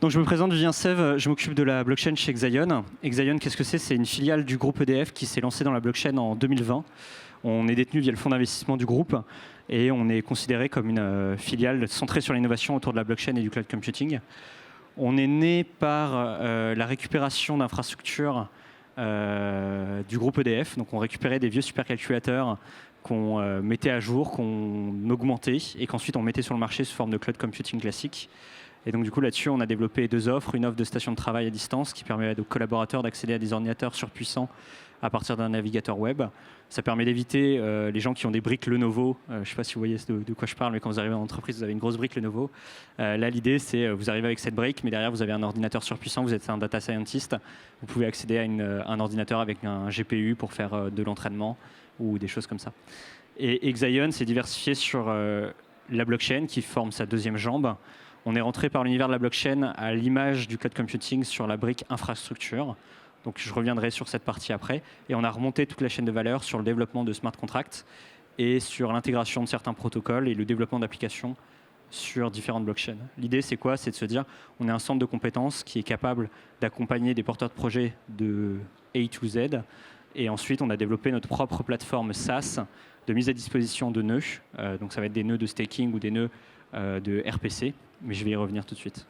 Donc je me présente, Vivien Sève, je m'occupe de la blockchain chez Exaion. Exaion, qu'est-ce que c'est? C'est une filiale du groupe EDF qui s'est lancée dans la blockchain en 2020. On est détenu via le fonds d'investissement du groupe et on est considéré comme une filiale centrée sur l'innovation autour de la blockchain et du cloud computing. On est né par la récupération d'infrastructures du groupe EDF. Donc on récupérait des vieux supercalculateurs qu'on mettait à jour, qu'on augmentait et qu'ensuite on mettait sur le marché sous forme de cloud computing classique. Et donc du coup là-dessus, on a développé deux offres. Une offre de station de travail à distance qui permet aux collaborateurs d'accéder à des ordinateurs surpuissants à partir d'un navigateur web. Ça permet d'éviter les gens qui ont des briques Lenovo. Je ne sais pas si vous voyez de quoi je parle, mais quand vous arrivez en entreprise, vous avez une grosse brique Lenovo. Là, l'idée, c'est vous arrivez avec cette brique, mais derrière, vous avez un ordinateur surpuissant. Vous êtes un data scientist. Vous pouvez accéder à un ordinateur avec un GPU pour faire de l'entraînement ou des choses comme ça. Et Exaion s'est diversifié sur la blockchain qui forme sa deuxième jambe. On est rentré par l'univers de la blockchain à l'image du cloud computing sur la brique infrastructure. Donc je reviendrai sur cette partie après. Et on a remonté toute la chaîne de valeur sur le développement de smart contracts et sur l'intégration de certains protocoles et le développement d'applications sur différentes blockchains. L'idée, c'est quoi? C'est de se dire, on est un centre de compétences qui est capable d'accompagner des porteurs de projets de A to Z. Et ensuite, on a développé notre propre plateforme SaaS de mise à disposition de nœuds. Donc ça va être des nœuds de staking ou des nœuds de RPC. Mais je vais y revenir tout de suite.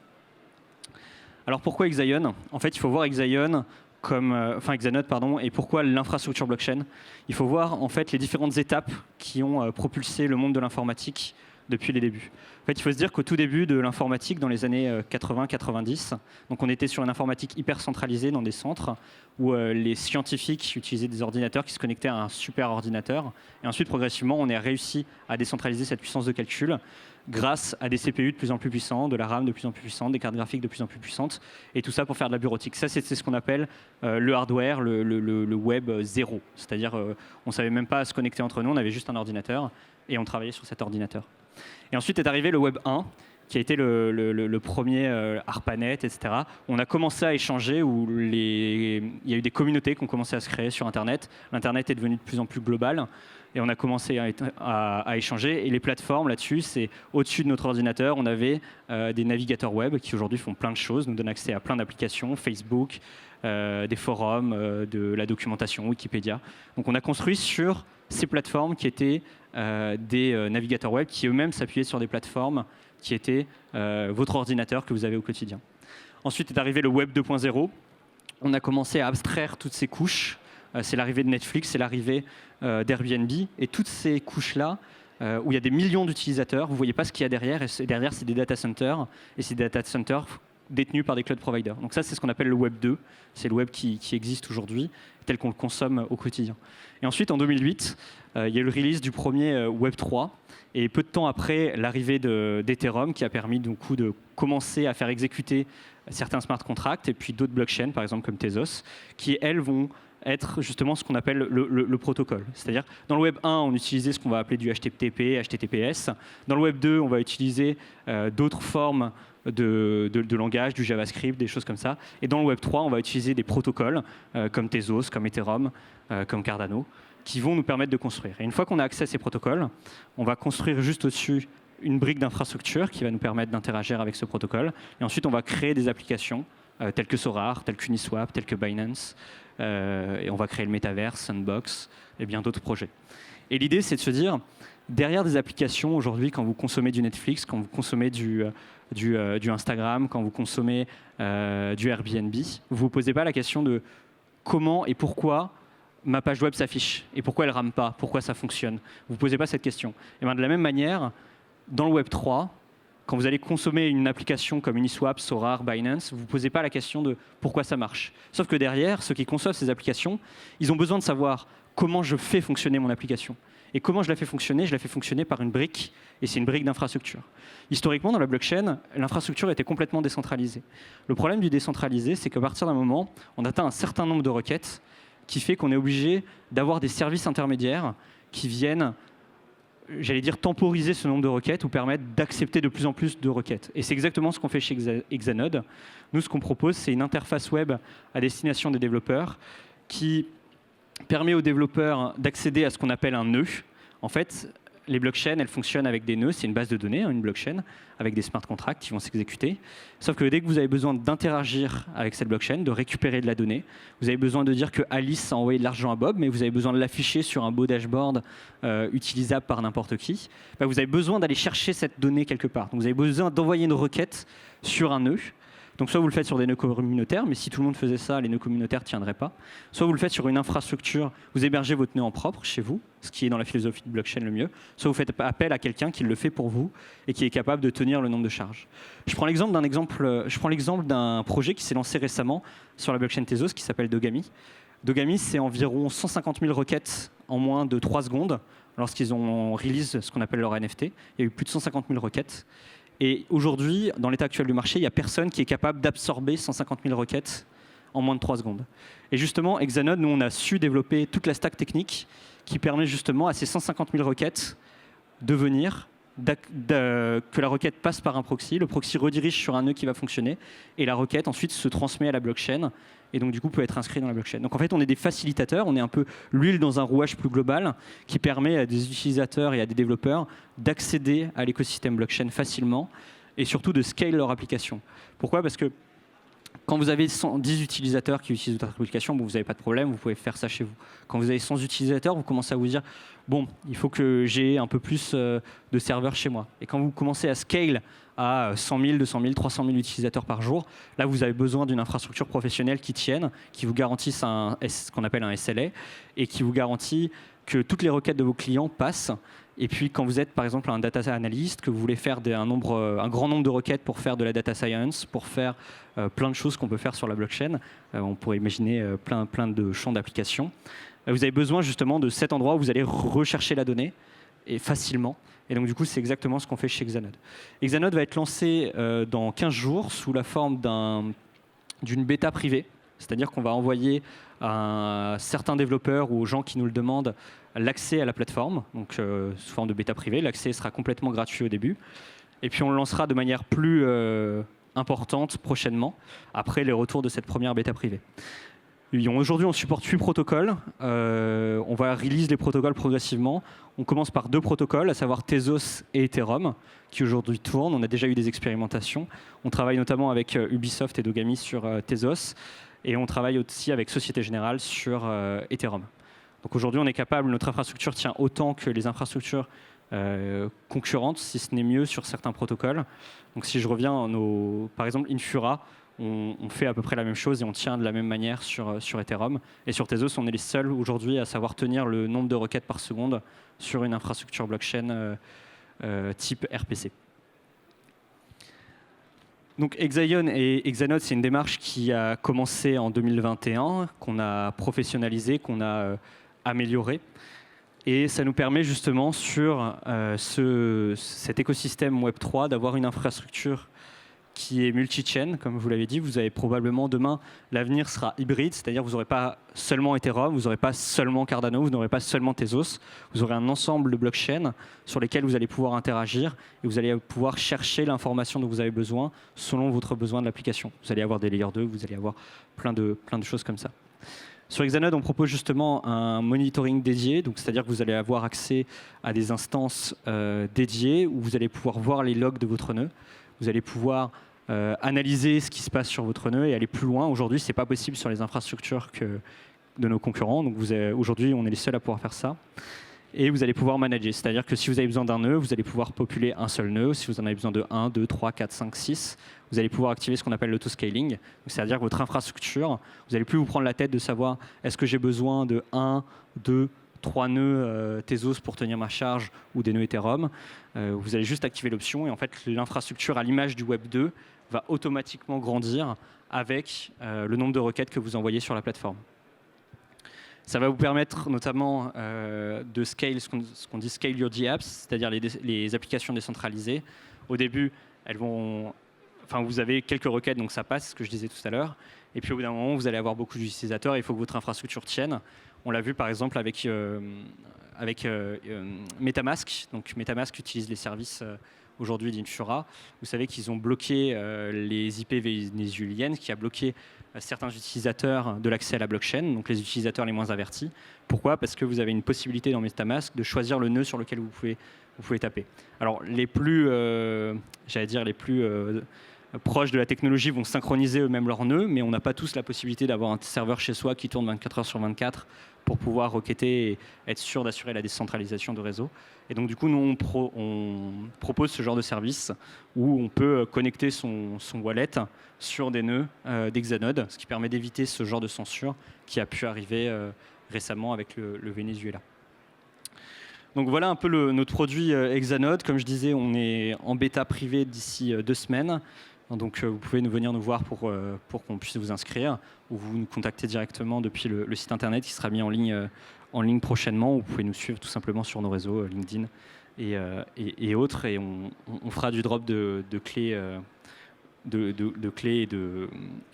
Alors pourquoi Exaion? En fait, il faut voir Exaion comme, Exanode, pardon, et pourquoi l'infrastructure blockchain? Il faut voir en fait les différentes étapes qui ont propulsé le monde de l'informatique depuis les débuts. En fait, il faut se dire qu'au tout début de l'informatique, dans les années 80-90, donc on était sur une informatique hyper centralisée dans des centres où les scientifiques utilisaient des ordinateurs qui se connectaient à un super ordinateur. Et ensuite, progressivement, on a réussi à décentraliser cette puissance de calcul grâce à des CPU de plus en plus puissants, de la RAM de plus en plus puissante, des cartes graphiques de plus en plus puissantes, et tout ça pour faire de la bureautique. Ça, c'est ce qu'on appelle le hardware, le web zéro. C'est-à-dire, on ne savait même pas se connecter entre nous, on avait juste un ordinateur, et on travaillait sur cet ordinateur. Et ensuite est arrivé le Web 1, qui a été le premier ARPANET, etc. On a commencé à échanger, il y a eu des communautés qui ont commencé à se créer sur Internet. L'Internet est devenu de plus en plus global. Et on a commencé à échanger. Et les plateformes là-dessus, c'est au-dessus de notre ordinateur, on avait des navigateurs web qui aujourd'hui font plein de choses, nous donnent accès à plein d'applications, Facebook, des forums, de la documentation, Wikipédia. Donc on a construit sur ces plateformes qui étaient des navigateurs web qui eux-mêmes s'appuyaient sur des plateformes qui étaient votre ordinateur que vous avez au quotidien. Ensuite est arrivé le Web 2.0. On a commencé à abstraire toutes ces couches. C'est l'arrivée de Netflix, c'est l'arrivée d'Airbnb. Et toutes ces couches-là, où il y a des millions d'utilisateurs, vous ne voyez pas ce qu'il y a derrière. Et derrière, c'est des data centers. Et c'est des data centers détenus par des cloud providers. Donc ça, c'est ce qu'on appelle le Web 2. C'est le web qui existe aujourd'hui, tel qu'on le consomme au quotidien. Et ensuite, en 2008, il y a eu le release du premier Web 3. Et peu de temps après, l'arrivée d'Ethereum, qui a permis du coup, de commencer à faire exécuter certains smart contracts, et puis d'autres blockchains, par exemple comme Tezos, qui, elles, vont être justement ce qu'on appelle le protocole. C'est-à-dire, dans le Web 1, on utilisait ce qu'on va appeler du HTTP, HTTPS. Dans le Web 2, on va utiliser d'autres formes de langage, du JavaScript, des choses comme ça. Et dans le Web 3, on va utiliser des protocoles comme Tezos, comme Ethereum, comme Cardano, qui vont nous permettre de construire. Et une fois qu'on a accès à ces protocoles, on va construire juste au-dessus une brique d'infrastructure qui va nous permettre d'interagir avec ce protocole. Et ensuite, on va créer des applications telles que Sorare, telles qu'Uniswap, telles que Binance. Et on va créer le Metaverse, Sandbox et bien d'autres projets. Et l'idée, c'est de se dire, derrière des applications, aujourd'hui, quand vous consommez du Netflix, quand vous consommez du Instagram, quand vous consommez du Airbnb, vous ne vous posez pas la question de comment et pourquoi ma page web s'affiche et pourquoi elle ne rame pas, pourquoi ça fonctionne. Vous ne posez pas cette question. Et bien, de la même manière, dans le Web 3, quand vous allez consommer une application comme Uniswap, Sorare, Binance, vous ne vous posez pas la question de pourquoi ça marche. Sauf que derrière, ceux qui conçoivent ces applications, ils ont besoin de savoir comment je fais fonctionner mon application. Et comment je la fais fonctionner? Je la fais fonctionner par une brique, et c'est une brique d'infrastructure. Historiquement, dans la blockchain, l'infrastructure était complètement décentralisée. Le problème du décentralisé, c'est qu'à partir d'un moment, on atteint un certain nombre de requêtes qui fait qu'on est obligé d'avoir des services intermédiaires qui viennent, j'allais dire, temporiser ce nombre de requêtes ou permettre d'accepter de plus en plus de requêtes. Et c'est exactement ce qu'on fait chez Exanode. Nous, ce qu'on propose, c'est une interface web à destination des développeurs qui permet aux développeurs d'accéder à ce qu'on appelle un nœud. En fait, les blockchains, elles fonctionnent avec des nœuds, c'est une base de données, une blockchain, avec des smart contracts qui vont s'exécuter. Sauf que dès que vous avez besoin d'interagir avec cette blockchain, de récupérer de la donnée, vous avez besoin de dire que Alice a envoyé de l'argent à Bob, mais vous avez besoin de l'afficher sur un beau dashboard utilisable par n'importe qui, vous avez besoin d'aller chercher cette donnée quelque part. Donc vous avez besoin d'envoyer une requête sur un nœud. Donc soit vous le faites sur des nœuds communautaires, mais si tout le monde faisait ça, les nœuds communautaires ne tiendraient pas. Soit vous le faites sur une infrastructure, vous hébergez votre nœud en propre chez vous, ce qui est dans la philosophie de blockchain le mieux. Soit vous faites appel à quelqu'un qui le fait pour vous et qui est capable de tenir le nombre de charges. Je prends l'exemple d'un projet qui s'est lancé récemment sur la blockchain Tezos qui s'appelle Dogami. Dogami, c'est environ 150 000 requêtes en moins de 3 secondes lorsqu'ils ont release ce qu'on appelle leur NFT. Il y a eu plus de 150 000 requêtes. Et aujourd'hui, dans l'état actuel du marché, il n'y a personne qui est capable d'absorber 150 000 requêtes en moins de 3 secondes. Et justement, Hexanode, nous, on a su développer toute la stack technique qui permet justement à ces 150 000 requêtes de venir, que la requête passe par un proxy, le proxy redirige sur un nœud qui va fonctionner, et la requête ensuite se transmet à la blockchain, et donc du coup peut être inscrit dans la blockchain. Donc en fait, on est des facilitateurs, on est un peu l'huile dans un rouage plus global qui permet à des utilisateurs et à des développeurs d'accéder à l'écosystème blockchain facilement et surtout de scale leur application. Pourquoi ? Parce que quand vous avez 10 utilisateurs qui utilisent votre application, bon, vous n'avez pas de problème, vous pouvez faire ça chez vous. Quand vous avez 100 utilisateurs, vous commencez à vous dire bon, il faut que j'ai un peu plus de serveurs chez moi. Et quand vous commencez à scale à 100 000, 200 000, 300 000 utilisateurs par jour, là, vous avez besoin d'une infrastructure professionnelle qui tienne, qui vous garantisse ce qu'on appelle un SLA et qui vous garantit que toutes les requêtes de vos clients passent. Et puis, quand vous êtes, par exemple, un data analyst, que vous voulez faire un grand nombre de requêtes pour faire de la data science, pour faire plein de choses qu'on peut faire sur la blockchain, on pourrait imaginer plein de champs d'application. Vous avez besoin justement de cet endroit où vous allez rechercher la donnée et facilement. Et donc, du coup, c'est exactement ce qu'on fait chez Hexanode. Hexanode va être lancé dans 15 jours sous la forme d'une bêta privée. C'est-à-dire qu'on va envoyer à certains développeurs ou aux gens qui nous le demandent l'accès à la plateforme, donc sous forme de bêta privée. L'accès sera complètement gratuit au début. Et puis on le lancera de manière plus importante prochainement, après les retours de cette première bêta privée. Aujourd'hui, on supporte 8 protocoles. On va release les protocoles progressivement. On commence par 2 protocoles, à savoir Tezos et Ethereum, qui aujourd'hui tournent. On a déjà eu des expérimentations. On travaille notamment avec Ubisoft et Dogami sur Tezos. Et on travaille aussi avec Société Générale sur Ethereum. Donc aujourd'hui, on est capable, notre infrastructure tient autant que les infrastructures concurrentes, si ce n'est mieux sur certains protocoles. Donc si je reviens, par exemple, Infura, on fait à peu près la même chose et on tient de la même manière sur Ethereum. Et sur Tezos, on est les seuls aujourd'hui à savoir tenir le nombre de requêtes par seconde sur une infrastructure blockchain type RPC. Donc Hexaion et Hexanode, c'est une démarche qui a commencé en 2021, qu'on a professionnalisée, qu'on a améliorée. Et ça nous permet justement sur cet écosystème Web3 d'avoir une infrastructure qui est multi-chain, comme vous l'avez dit. Vous avez probablement demain, l'avenir sera hybride, c'est-à-dire vous n'aurez pas seulement Ethereum, vous n'aurez pas seulement Cardano, vous n'aurez pas seulement Tezos, vous aurez un ensemble de blockchains sur lesquels vous allez pouvoir interagir et vous allez pouvoir chercher l'information dont vous avez besoin selon votre besoin de l'application. Vous allez avoir des layers 2, vous allez avoir plein de choses comme ça. Sur Hexanode, on propose justement un monitoring dédié, donc c'est-à-dire que vous allez avoir accès à des instances dédiées où vous allez pouvoir voir les logs de votre nœud. Vous allez pouvoir analyser ce qui se passe sur votre nœud et aller plus loin. Aujourd'hui, ce n'est pas possible sur les infrastructures de nos concurrents. Donc aujourd'hui, on est les seuls à pouvoir faire ça. Et vous allez pouvoir manager. C'est-à-dire que si vous avez besoin d'un nœud, vous allez pouvoir populer un seul nœud. Si vous en avez besoin de 1, 2, 3, 4, 5, 6, vous allez pouvoir activer ce qu'on appelle l'autoscaling. C'est-à-dire que votre infrastructure, vous n'allez plus vous prendre la tête de savoir est-ce que j'ai besoin de 1, 2, 3 nœuds Tezos pour tenir ma charge ou des nœuds Ethereum. Vous allez juste activer l'option et en fait l'infrastructure à l'image du Web 2 va automatiquement grandir avec le nombre de requêtes que vous envoyez sur la plateforme. Ça va vous permettre notamment de scale, ce qu'on dit scale your dApps, c'est-à-dire les applications décentralisées. Au début, vous avez quelques requêtes, donc ça passe, ce que je disais tout à l'heure. Et puis au bout d'un moment, vous allez avoir beaucoup d'utilisateurs et il faut que votre infrastructure tienne. On l'a vu par exemple avec MetaMask. Donc MetaMask utilise les services aujourd'hui d'Infura. Vous savez qu'ils ont bloqué les IP vénézuéliennes, ce qui a bloqué certains utilisateurs de l'accès à la blockchain, donc les utilisateurs les moins avertis. Pourquoi? Parce que vous avez une possibilité dans MetaMask de choisir le nœud sur lequel vous pouvez taper. Alors les plus, j'allais dire les plus proches de la technologie vont synchroniser eux-mêmes leurs nœuds, mais on n'a pas tous la possibilité d'avoir un serveur chez soi qui tourne 24 heures sur 24 pour pouvoir requêter et être sûr d'assurer la décentralisation de réseau. Et donc du coup, nous, on propose ce genre de service où on peut connecter son wallet sur des nœuds d'Hexanode, ce qui permet d'éviter ce genre de censure qui a pu arriver récemment avec le Venezuela. Donc voilà un peu notre produit Hexanode. Comme je disais, on est en bêta privée d'ici 2 semaines. Donc vous pouvez venir nous voir pour qu'on puisse vous inscrire, ou vous nous contacter directement depuis le site internet qui sera mis en ligne prochainement, ou vous pouvez nous suivre tout simplement sur nos réseaux LinkedIn et autres, et on fera du drop de clés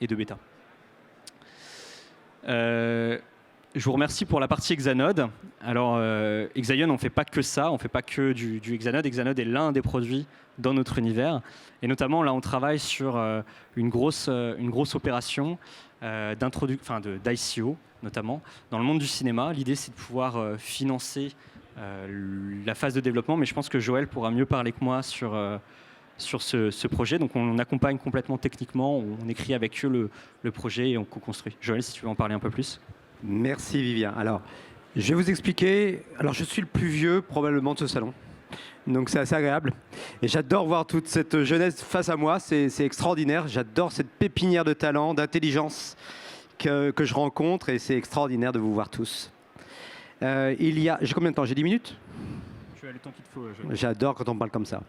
et de bêta. Je vous remercie pour la partie Hexanode. Alors, Hexaion, on ne fait pas que ça, on ne fait pas que du Hexanode. Hexanode est l'un des produits dans notre univers. Et notamment, là, on travaille sur une grosse opération d'ICO, notamment, dans le monde du cinéma. L'idée, c'est de pouvoir financer la phase de développement, mais je pense que Joël pourra mieux parler que moi sur ce projet. Donc, on accompagne complètement techniquement, on écrit avec eux le projet et on co-construit. Joël, si tu veux en parler un peu plus. Merci Vivien. Alors, je vais vous expliquer. Alors, je suis le plus vieux probablement de ce salon. Donc, c'est assez agréable. Et j'adore voir toute cette jeunesse face à moi. C'est extraordinaire. J'adore cette pépinière de talent, d'intelligence que je rencontre. Et c'est extraordinaire de vous voir tous. J'ai combien de temps? J'ai 10 minutes? Tu as le temps qu'il te faut. J'adore quand on parle comme ça.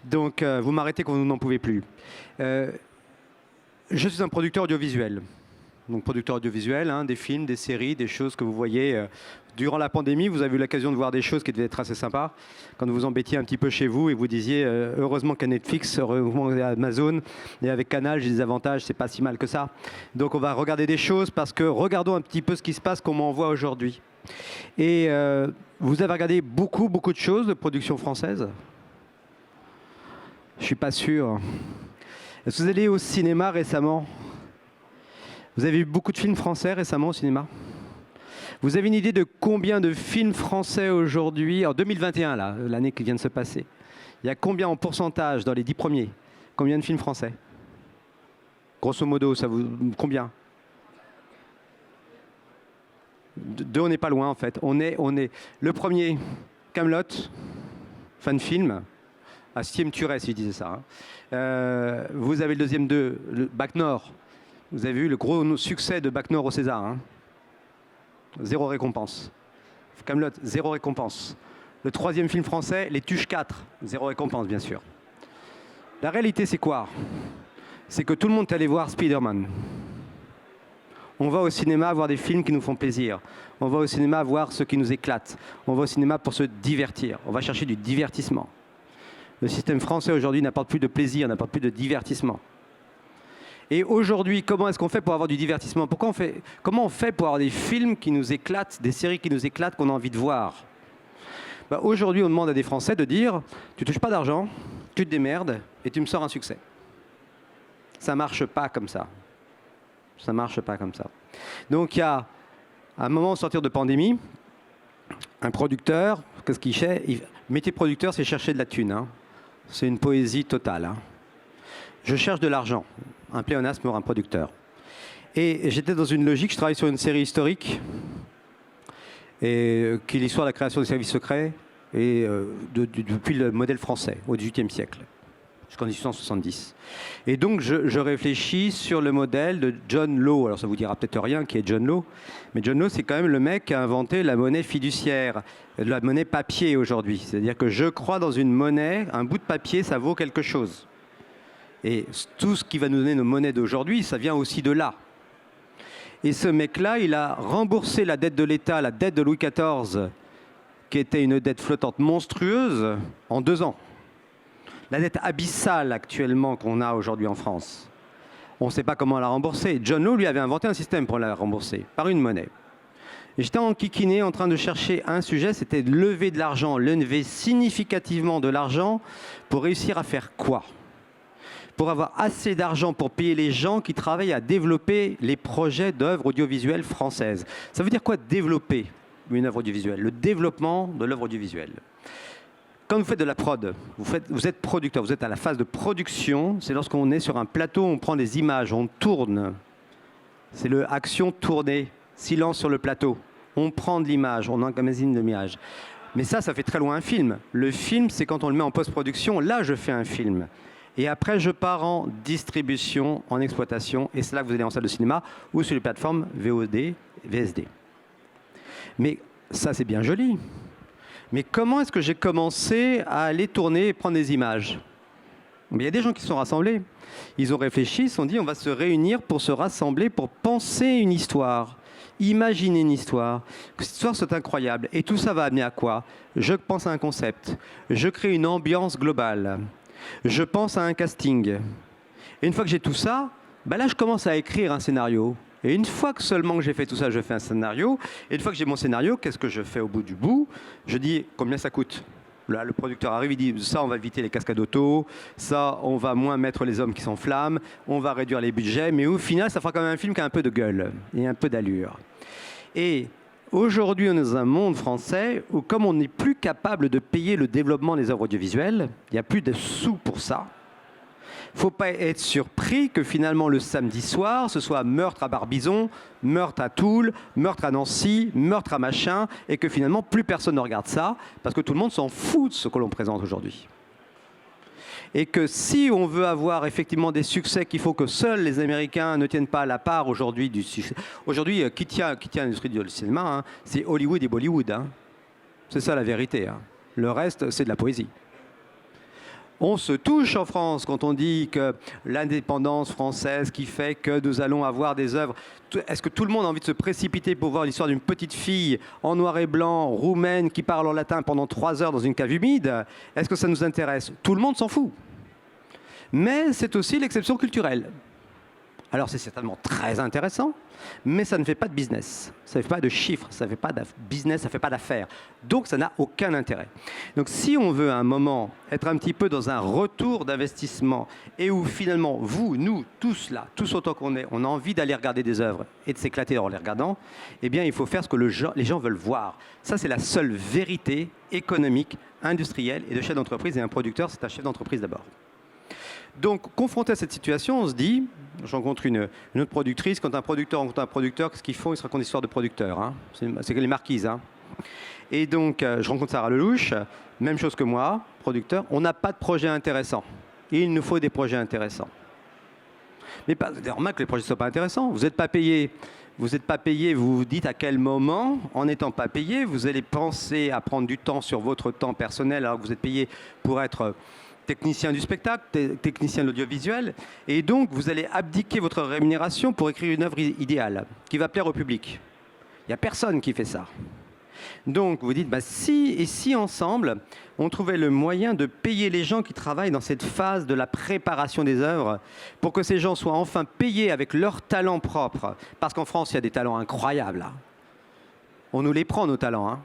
Donc, vous m'arrêtez quand vous n'en pouvez plus. Je suis un producteur audiovisuel. Donc producteur audiovisuel, des films, des séries, des choses que vous voyez. Durant la pandémie, vous avez eu l'occasion de voir des choses qui devaient être assez sympas. Quand vous vous embêtiez un petit peu chez vous et vous disiez heureusement qu'il y a Netflix, heureusement qu'il y a Amazon, et avec Canal, j'ai des avantages, c'est pas si mal que ça. Donc on va regarder des choses parce que regardons un petit peu ce qui se passe, comment on voit aujourd'hui. Et vous avez regardé beaucoup de choses de production française? Je suis pas sûr. Est-ce que vous allez au cinéma récemment? Vous avez vu beaucoup de films français récemment au cinéma? Vous avez une idée de combien de films français aujourd'hui, en 2021, là, l'année qui vient de se passer, il y a combien en pourcentage dans les 10 premiers? Combien de films français? Grosso modo, ça vous combien? 2, on n'est pas loin en fait. On est le premier, Kaamelott, fan film, à 6e Turet si je disais ça. Vous avez le deuxième le Bac Nord. Vous avez vu le gros succès de Bac Nord au César. 0 récompense. Kaamelott, 0 récompense. Le 3e film français, Les Tuches 4, 0 récompense, bien sûr. La réalité, c'est quoi? C'est que tout le monde est allé voir Spider-Man. On va au cinéma voir des films qui nous font plaisir. On va au cinéma voir ceux qui nous éclatent. On va au cinéma pour se divertir. On va chercher du divertissement. Le système français aujourd'hui n'apporte plus de plaisir, n'apporte plus de divertissement. Et aujourd'hui, comment est-ce qu'on fait pour avoir du divertissement? Comment on fait pour avoir des films qui nous éclatent, des séries qui nous éclatent, qu'on a envie de voir? Aujourd'hui, on demande à des Français de dire « Tu touches pas d'argent, tu te démerdes et tu me sors un succès ». Ça marche pas comme ça. Ça marche pas comme ça. Donc il y a, à un moment, au sortir de pandémie, un producteur, qu'est-ce qu'il fait? Métier de producteur, c'est chercher de la thune. C'est une poésie totale. Je cherche de l'argent. Un pléonasme pour un producteur. Et j'étais dans une logique, je travaille sur une série historique, qui est l'histoire de la création des services secrets, et depuis le modèle français, au XVIIIe siècle, jusqu'en 1870. Et donc je réfléchis sur le modèle de John Law. Alors ça vous dira peut-être rien qui est John Law, mais John Law, c'est quand même le mec qui a inventé la monnaie fiduciaire, la monnaie papier aujourd'hui. C'est-à-dire que je crois dans une monnaie, un bout de papier, ça vaut quelque chose. Et tout ce qui va nous donner nos monnaies d'aujourd'hui, ça vient aussi de là. Et ce mec-là, il a remboursé la dette de l'État, la dette de Louis XIV, qui était une dette flottante monstrueuse, en 2 ans. La dette abyssale actuellement qu'on a aujourd'hui en France. On ne sait pas comment la rembourser. John Law, lui, avait inventé un système pour la rembourser, par une monnaie. J'étais enquiquiné en train de chercher un sujet, c'était de lever de l'argent, lever significativement de l'argent pour réussir à faire quoi? Pour avoir assez d'argent pour payer les gens qui travaillent à développer les projets d'œuvres audiovisuelles françaises. Ça veut dire quoi développer une œuvre audiovisuelle? Le développement de l'œuvre audiovisuelle. Quand vous faites de la prod, vous êtes producteur, vous êtes à la phase de production, c'est lorsqu'on est sur un plateau, on prend des images, on tourne. C'est le action tournée, silence sur le plateau. On prend de l'image, on emmagasine de l'image. Mais ça fait très loin un film. Le film, c'est quand on le met en post-production, là je fais un film. Et après, je pars en distribution, en exploitation, et c'est là que vous allez en salle de cinéma ou sur les plateformes VOD, VSD. Mais ça, c'est bien joli. Mais comment est-ce que j'ai commencé à aller tourner et prendre des images? Mais il y a des gens qui se sont rassemblés. Ils ont réfléchi, ils se sont dit, on va se réunir pour se rassembler, pour penser une histoire, imaginer une histoire. Cette histoire, c'est incroyable. Et tout ça va amener à quoi? Je pense à un concept. Je crée une ambiance globale. Je pense à un casting. Et une fois que j'ai tout ça, là, je commence à écrire un scénario. Et une fois que seulement que j'ai fait tout ça, je fais un scénario. Et une fois que j'ai mon scénario, qu'est-ce que je fais au bout du bout? Je dis combien ça coûte. Là, le producteur arrive, il dit ça, on va éviter les cascades auto, ça, on va moins mettre les hommes qui s'enflamment, on va réduire les budgets, mais au final, ça fera quand même un film qui a un peu de gueule et un peu d'allure. Et aujourd'hui, on est dans un monde français où, comme on n'est plus capable de payer le développement des œuvres audiovisuelles, il n'y a plus de sous pour ça. Il ne faut pas être surpris que finalement le samedi soir, ce soit meurtre à Barbizon, meurtre à Toul, meurtre à Nancy, meurtre à machin, et que finalement plus personne ne regarde ça, parce que tout le monde s'en fout de ce que l'on présente aujourd'hui. Et que si on veut avoir effectivement des succès qu'il faut que seuls les Américains ne tiennent pas la part aujourd'hui du succès. Aujourd'hui, qui tient l'industrie du cinéma, hein, c'est Hollywood et Bollywood. Hein. C'est ça la vérité. Hein. Le reste, c'est de la poésie. On se touche en France quand on dit que l'indépendance française qui fait que nous allons avoir des œuvres. Est-ce que tout le monde a envie de se précipiter pour voir l'histoire d'une petite fille en noir et blanc, roumaine, qui parle en latin pendant 3 heures dans une cave humide? Est-ce que ça nous intéresse? Tout le monde s'en fout. Mais c'est aussi l'exception culturelle. Alors c'est certainement très intéressant, mais ça ne fait pas de business, ça ne fait pas de chiffres, ça ne fait pas de business, ça ne fait pas d'affaires. Donc ça n'a aucun intérêt. Donc si on veut à un moment être un petit peu dans un retour d'investissement et où finalement vous, nous, tous là, tous autant qu'on est, on a envie d'aller regarder des œuvres et de s'éclater en les regardant, eh bien il faut faire ce que les gens veulent voir. Ça c'est la seule vérité économique, industrielle et de chef d'entreprise, et un producteur c'est un chef d'entreprise d'abord. Donc, confronté à cette situation, on se dit, je rencontre une autre productrice, quand un producteur rencontre un producteur, qu'est-ce qu'ils font? Ils se racontent des histoires de producteurs. Hein. C'est les marquises. Hein. Et donc, je rencontre Sarah Lelouch, même chose que moi, producteur. On n'a pas de projet intéressant. Et il nous faut des projets intéressants. Mais c'est normal que les projets ne soient pas intéressants. Vous n'êtes pas payé. Vous n'êtes pas payé, vous vous dites à quel moment, en n'étant pas payé, vous allez penser à prendre du temps sur votre temps personnel alors que vous êtes payé pour être technicien du spectacle, technicien de l'audiovisuel, et donc vous allez abdiquer votre rémunération pour écrire une œuvre idéale qui va plaire au public. Il n'y a personne qui fait ça. Donc vous dites, si ensemble, on trouvait le moyen de payer les gens qui travaillent dans cette phase de la préparation des œuvres, pour que ces gens soient enfin payés avec leurs talents propres, parce qu'en France, il y a des talents incroyables. Hein. On nous les prend, nos talents. Hein.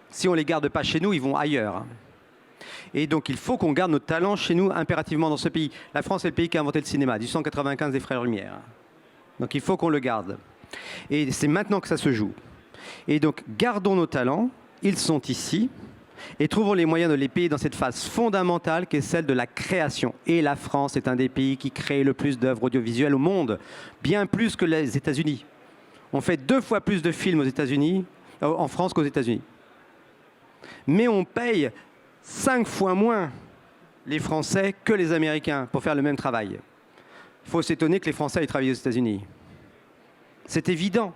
Si on ne les garde pas chez nous, ils vont ailleurs. Hein. Et donc, il faut qu'on garde nos talents chez nous impérativement dans ce pays. La France est le pays qui a inventé le cinéma, 1895 des Frères Lumière. Donc, il faut qu'on le garde. Et c'est maintenant que ça se joue. Et donc, gardons nos talents, ils sont ici, et trouvons les moyens de les payer dans cette phase fondamentale qui est celle de la création. Et la France est un des pays qui crée le plus d'œuvres audiovisuelles au monde, bien plus que les États-Unis. On fait 2 fois plus de films aux États-Unis, en France qu'aux États-Unis. Mais on paye 5 fois moins les Français que les Américains pour faire le même travail. Il faut s'étonner que les Français aient travaillé aux États-Unis. C'est évident.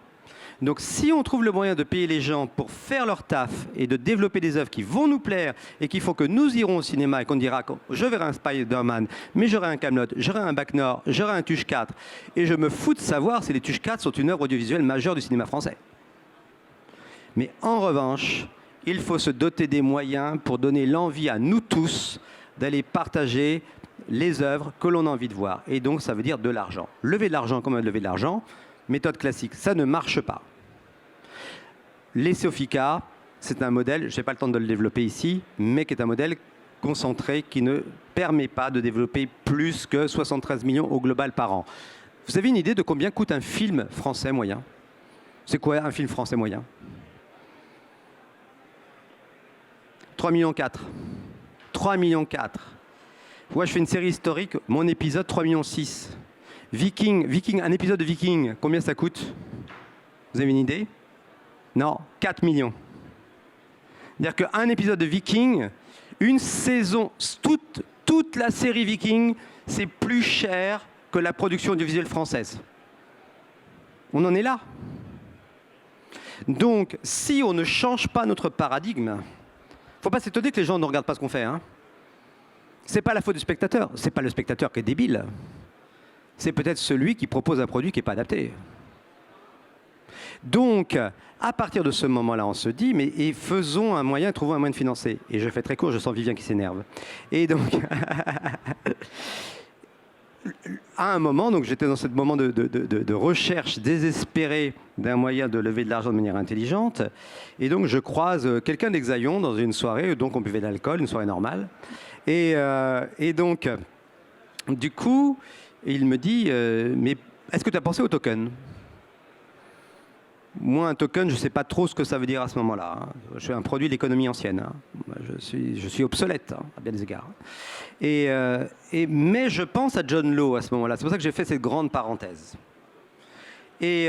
Donc si on trouve le moyen de payer les gens pour faire leur taf et de développer des œuvres qui vont nous plaire et qu'il faut que nous irons au cinéma et qu'on dira je verrai un Spider-Man, mais j'aurai un Kaamelott, j'aurai un Bac Nord, j'aurai un Tuche 4 et je me fous de savoir si les Tuche 4 sont une œuvre audiovisuelle majeure du cinéma français. Mais en revanche, il faut se doter des moyens pour donner l'envie à nous tous d'aller partager les œuvres que l'on a envie de voir. Et donc, ça veut dire de l'argent. Lever de l'argent, comment lever de l'argent? Méthode classique, ça ne marche pas. les Sofika, c'est un modèle, je n'ai pas le temps de le développer ici, mais qui est un modèle concentré qui ne permet pas de développer plus que 73 millions au global par an. Vous avez une idée de combien coûte un film français moyen? C'est quoi un film français moyen? 3,4 millions. 3,4 millions. Moi, je fais une série historique, mon épisode 3,6 millions. Viking, un épisode de Viking, combien ça coûte? Vous avez une idée? Non, 4 millions. C'est-à-dire qu'un épisode de Viking, une saison, toute la série Viking, c'est plus cher que la production audiovisuelle française. On en est là. Donc, si on ne change pas notre paradigme, il ne faut pas s'étonner que les gens ne regardent pas ce qu'on fait. Hein. Ce n'est pas la faute du spectateur. Ce n'est pas le spectateur qui est débile. C'est peut-être celui qui propose un produit qui n'est pas adapté. Donc, à partir de ce moment-là, on se dit, mais faisons un moyen, trouvons un moyen de financer. Et je fais très court, je sens Vivien qui s'énerve. Et donc, à un moment, donc j'étais dans ce moment de recherche désespérée d'un moyen de lever de l'argent de manière intelligente. Et donc, je croise quelqu'un d'Hexaillon dans une soirée, donc on buvait de l'alcool, une soirée normale. Et donc, du coup, il me dit, mais est-ce que tu as pensé au token? Moi, un token, je ne sais pas trop ce que ça veut dire à ce moment-là. Hein. Je suis un produit de l'économie ancienne. Hein. Je suis obsolète, hein, à bien des égards. Mais je pense à John Law à ce moment-là. C'est pour ça que j'ai fait cette grande parenthèse. Et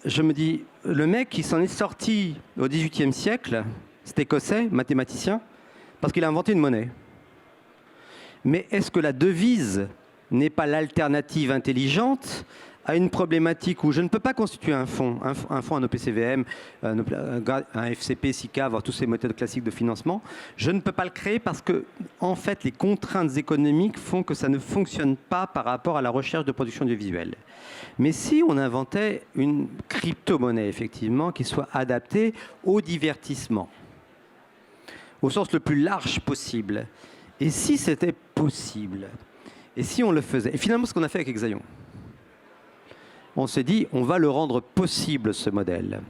je me dis, le mec qui s'en est sorti au XVIIIe siècle, cet écossais, mathématicien, parce qu'il a inventé une monnaie. Mais est-ce que la devise n'est pas l'alternative intelligente à une problématique où je ne peux pas constituer un fonds, un OPCVM, un FCP, SICA, voire tous ces méthodes classiques de financement. Je ne peux pas le créer parce que, en fait, les contraintes économiques font que ça ne fonctionne pas par rapport à la recherche de production audiovisuelle. Mais si on inventait une crypto-monnaie, effectivement, qui soit adaptée au divertissement, au sens le plus large possible, et si c'était possible, et si on le faisait, et finalement, ce qu'on a fait avec Hexaillon, on s'est dit, on va le rendre possible, ce modèle.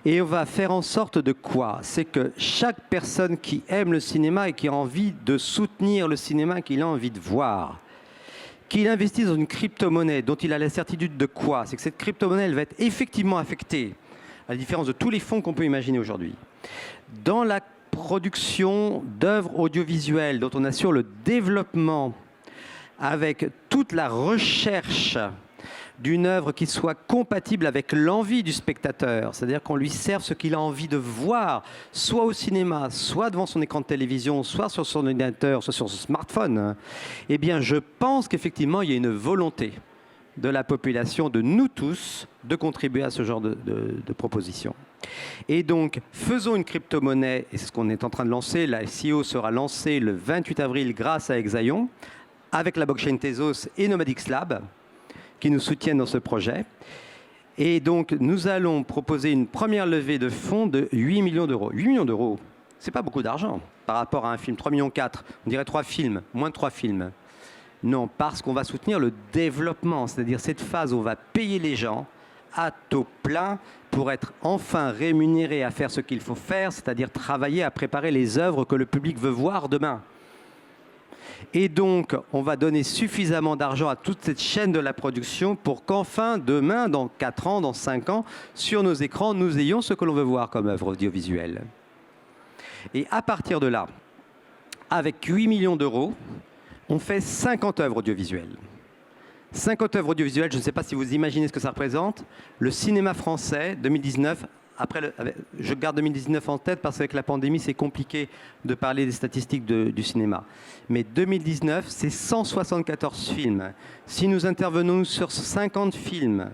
Et on va faire en sorte de quoi? C'est que chaque personne qui aime le cinéma et qui a envie de soutenir le cinéma qu'il a envie de voir, qu'il investisse dans une crypto-monnaie dont il a la certitude de quoi? C'est que cette crypto-monnaie, elle va être effectivement affectée, à la différence de tous les fonds qu'on peut imaginer aujourd'hui, dans la production d'œuvres audiovisuelles dont on assure le développement avec toute la recherche d'une œuvre qui soit compatible avec l'envie du spectateur, c'est-à-dire qu'on lui serve ce qu'il a envie de voir, soit au cinéma, soit devant son écran de télévision, soit sur son ordinateur, soit sur son smartphone, eh bien je pense qu'effectivement il y a une volonté de la population, de nous tous, de contribuer à ce genre de proposition. Et donc, faisons une crypto-monnaie, et c'est ce qu'on est en train de lancer, la SEO sera lancée le 28 avril grâce à Hexaillon, avec la blockchain Tezos et Nomadix Lab, qui nous soutiennent dans ce projet. Et donc, nous allons proposer une première levée de fonds de 8 millions d'euros. 8 millions d'euros, ce n'est pas beaucoup d'argent par rapport à un film. 3,4 millions, on dirait 3 films, moins de 3 films. Non, parce qu'on va soutenir le développement, c'est-à-dire cette phase où on va payer les gens à taux plein pour être enfin rémunérés à faire ce qu'il faut faire, c'est-à-dire travailler à préparer les œuvres que le public veut voir demain. Et donc, on va donner suffisamment d'argent à toute cette chaîne de la production pour qu'enfin, demain, dans 4 ans, dans 5 ans, sur nos écrans, nous ayons ce que l'on veut voir comme œuvre audiovisuelle. Et à partir de là, avec 8 millions d'euros, on fait 50 œuvres audiovisuelles. 50 œuvres audiovisuelles, je ne sais pas si vous imaginez ce que ça représente. Le cinéma français, 2019, je garde 2019 en tête parce qu'avec la pandémie, c'est compliqué de parler des statistiques du cinéma. Mais 2019, c'est 174 films. Si nous intervenons sur 50 films,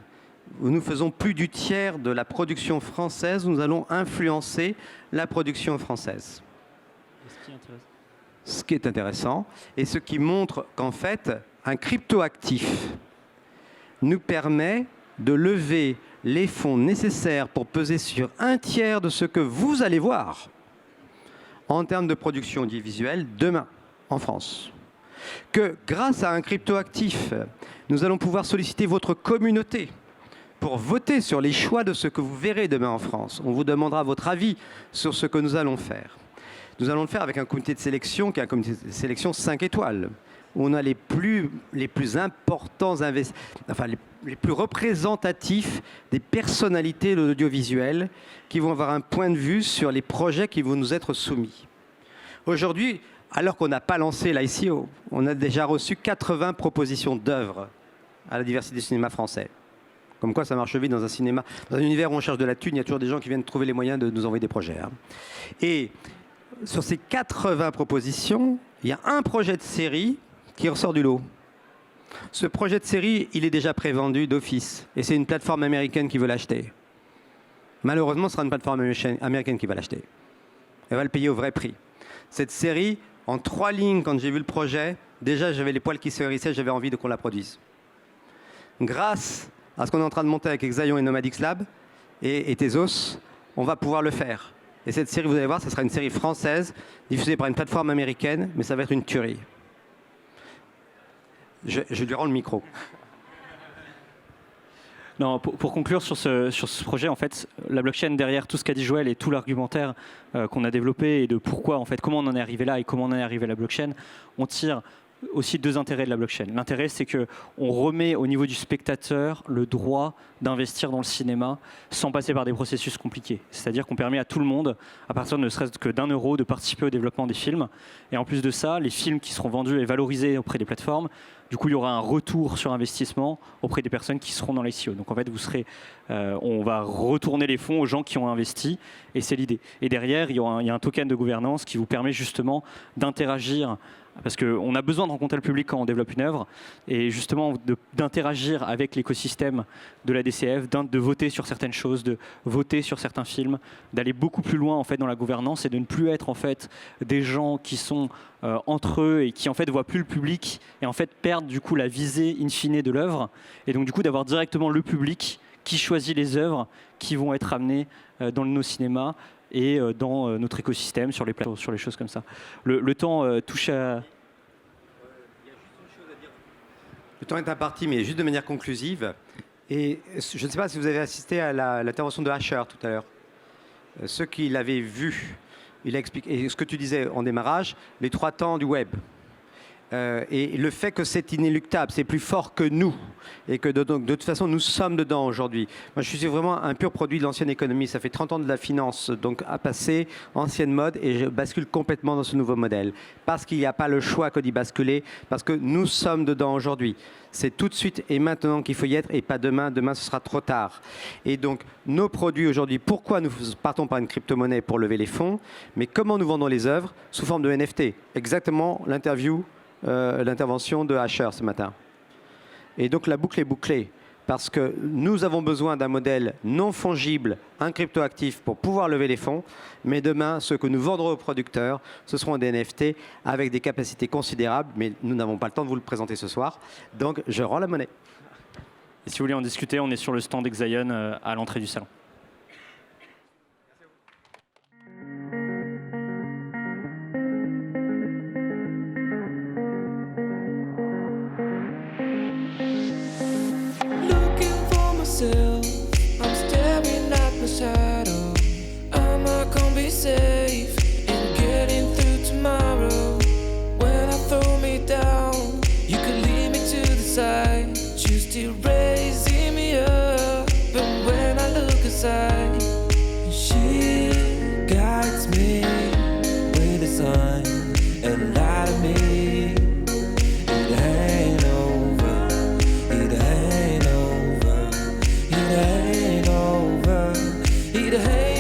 où nous faisons plus du tiers de la production française, nous allons influencer la production française. Ce qui est intéressant et ce qui montre qu'en fait, un cryptoactif nous permet de lever les fonds nécessaires pour peser sur un tiers de ce que vous allez voir en termes de production audiovisuelle demain en France. Que grâce à un cryptoactif, nous allons pouvoir solliciter votre communauté pour voter sur les choix de ce que vous verrez demain en France. On vous demandera votre avis sur ce que nous allons faire. Nous allons le faire avec un comité de sélection qui est un comité de sélection 5 étoiles. Où on a les plus importants, les plus représentatifs des personnalités de l'audiovisuel qui vont avoir un point de vue sur les projets qui vont nous être soumis. Aujourd'hui, alors qu'on n'a pas lancé l'ICO, on a déjà reçu 80 propositions d'œuvres à la diversité du cinéma français. Comme quoi ça marche vite dans un cinéma. Dans un univers où on cherche de la thune, il y a toujours des gens qui viennent trouver les moyens de nous envoyer des projets. Et sur ces 80 propositions, il y a un projet de série qui ressort du lot. Ce projet de série, il est déjà prévendu d'office. Et c'est une plateforme américaine qui veut l'acheter. Malheureusement, ce sera une plateforme américaine qui va l'acheter. Elle va le payer au vrai prix. Cette série, en 3 lignes, quand j'ai vu le projet, déjà j'avais les poils qui se hérissaient, j'avais envie qu'on la produise. Grâce à ce qu'on est en train de monter avec Exaion et Nomadix Lab et Tezos, on va pouvoir le faire. Et cette série, vous allez voir, ce sera une série française, diffusée par une plateforme américaine, mais ça va être une tuerie. Je lui rends le micro. Non, pour conclure sur ce projet, en fait, la blockchain derrière tout ce qu'a dit Joël et tout l'argumentaire qu'on a développé et de pourquoi, en fait, comment on en est arrivé là et comment on en est arrivé à la blockchain, on tire aussi 2 intérêts de la blockchain. L'intérêt, c'est qu'on remet au niveau du spectateur le droit d'investir dans le cinéma sans passer par des processus compliqués. C'est-à-dire qu'on permet à tout le monde, à partir de ne serait-ce que d'€1, de participer au développement des films. Et en plus de ça, les films qui seront vendus et valorisés auprès des plateformes, du coup, il y aura un retour sur investissement auprès des personnes qui seront dans l'ICO. Donc en fait, on va retourner les fonds aux gens qui ont investi, et c'est l'idée. Et derrière, il y a un token de gouvernance qui vous permet justement d'interagir, parce qu'on a besoin de rencontrer le public quand on développe une œuvre, et justement d'interagir avec l'écosystème de la DCF, de voter sur certaines choses, de voter sur certains films, d'aller beaucoup plus loin en fait dans la gouvernance et de ne plus être en fait des gens qui sont entre eux et qui en fait voient plus le public et en fait perdent du coup la visée in fine de l'œuvre, et donc du coup d'avoir directement le public qui choisit les œuvres qui vont être amenées dans nos cinémas et dans notre écosystème, sur les plateaux, sur les choses comme ça. Le temps touche à... Le temps est imparti, mais juste de manière conclusive. Et je ne sais pas si vous avez assisté à l'intervention de Asher tout à l'heure. Ceux qui l'avaient vu, il a expliqué, et ce que tu disais en démarrage, les 3 temps du web. Et le fait que c'est inéluctable, c'est plus fort que nous, et que de toute façon nous sommes dedans aujourd'hui. Moi je suis vraiment un pur produit de l'ancienne économie, ça fait 30 ans de la finance, donc à passer ancienne mode, et je bascule complètement dans ce nouveau modèle, parce qu'il n'y a pas le choix que d'y basculer, parce que nous sommes dedans aujourd'hui. C'est tout de suite et maintenant qu'il faut y être, et pas demain, demain ce sera trop tard. Et donc nos produits aujourd'hui, pourquoi nous partons par une crypto-monnaie pour lever les fonds, mais comment nous vendons les œuvres sous forme de NFT, exactement l'intervention de Asher ce matin. Et donc la boucle est bouclée, parce que nous avons besoin d'un modèle non fongible, un cryptoactif pour pouvoir lever les fonds, mais demain, ce que nous vendrons aux producteurs, ce seront des NFT avec des capacités considérables, mais nous n'avons pas le temps de vous le présenter ce soir, donc je rends la monnaie. Et si vous voulez en discuter, on est sur le stand Exaion à l'entrée du salon. I'm staring at my shadow. Am I gonna be safe in getting through tomorrow? When I throw me down, you could lead me to the side. You still raising me up, but when I look aside, she guides me with a sign and light of me. It ain't over, it ain't over. It ain't over, it ain't